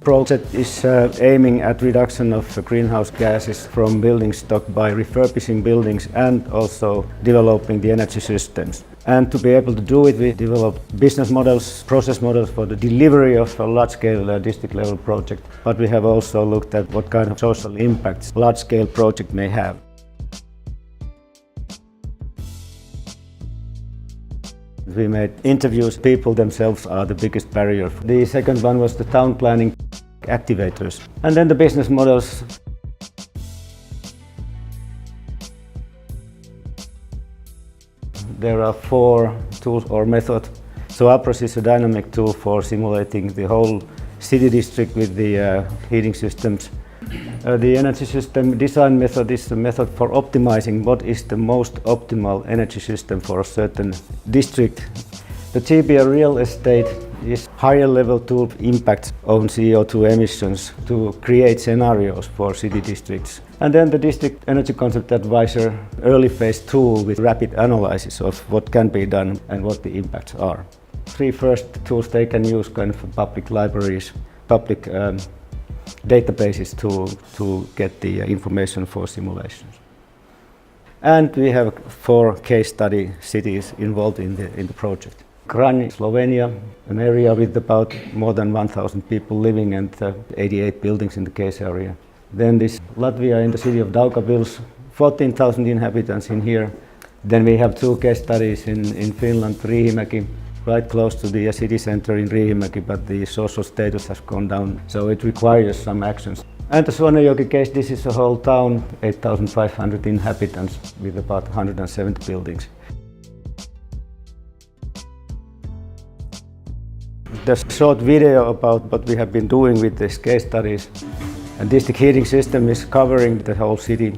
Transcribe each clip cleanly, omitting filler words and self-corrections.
project is aiming at reduction of greenhouse gases from building stock by refurbishing buildings and also developing the energy systems. And to be able to do it, we developed business models, process models for the delivery of a large-scale district-level project. But we have also looked at what kind of social impacts a large-scale project may have. We made interviews. People themselves are the biggest barrier. The second one was the town planning activators. And then the business models. There are 4 tools or methods. So APROS is a dynamic tool for simulating the whole city district with the heating systems. The energy system design method is the method for optimizing what is the most optimal energy system for a certain district. The GBR real estate is higher level tool impacts on CO2 emissions to create scenarios for city districts. And then the district energy concept advisor early phase tool with rapid analysis of what can be done and what the impacts are. 3 first tools they can use kind of public libraries, public databases to get the information for simulations. And we have 4 case study cities involved in the project. Kari, Slovenia, an area with about more than 1,000 people living and 88 buildings in the case area. Then this Latvia in the city of Daugavpils, 14,000 inhabitants in here. Then we have 2 case studies in Finland, Riihimäki, right close to the city center in Riihimäki, but the social status has gone down, so it requires some actions. And the Suonenjoki case, this is a whole town, 8,500 inhabitants with about 170 buildings. There's a short video about what we have been doing with these case studies. A district heating system is covering the whole city.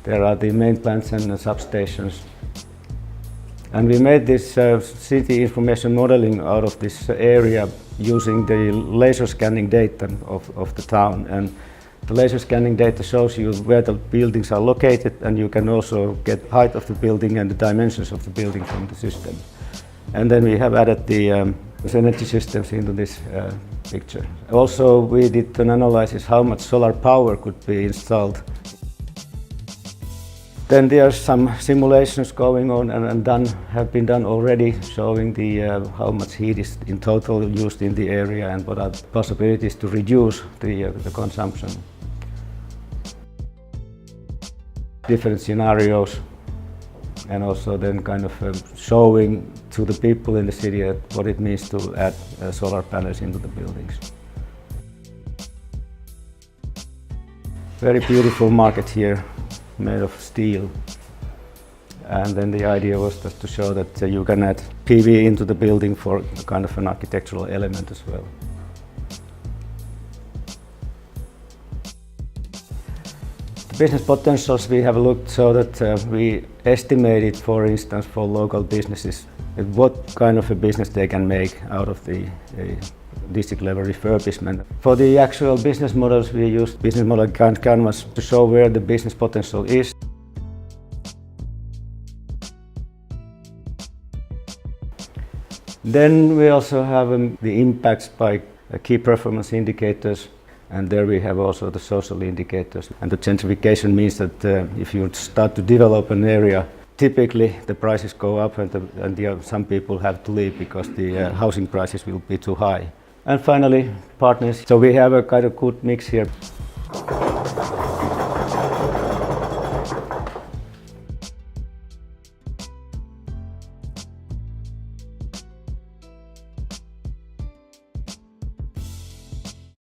There are the main plants and substations. And we made this city information modeling out of this area using the laser scanning data of the town. And the laser scanning data shows you where the buildings are located, and you can also get height of the building and the dimensions of the building from the system. And then we have added the energy systems into this picture. Also, we did an analysis how much solar power could be installed. Then there are some simulations going on and have been done already, showing the how much heat is in total used in the area and what are the possibilities to reduce the consumption. Different scenarios, and also then kind of showing to the people in the city what it means to add solar panels into the buildings. Very beautiful market here, made of steel. And then the idea was just to show that you can add PV into the building for kind of an architectural element as well. The business potentials we have looked so that we estimated, for instance, for local businesses, what kind of a business they can make out of the district level refurbishment. For the actual business models, we used business model canvas to show where the business potential is. Then we also have the impacts by key performance indicators, and there we have also the social indicators. And the gentrification means that if you start to develop an area, typically the prices go up and some people have to leave because the housing prices will be too high. And finally, partners. So we have a kind of good mix here.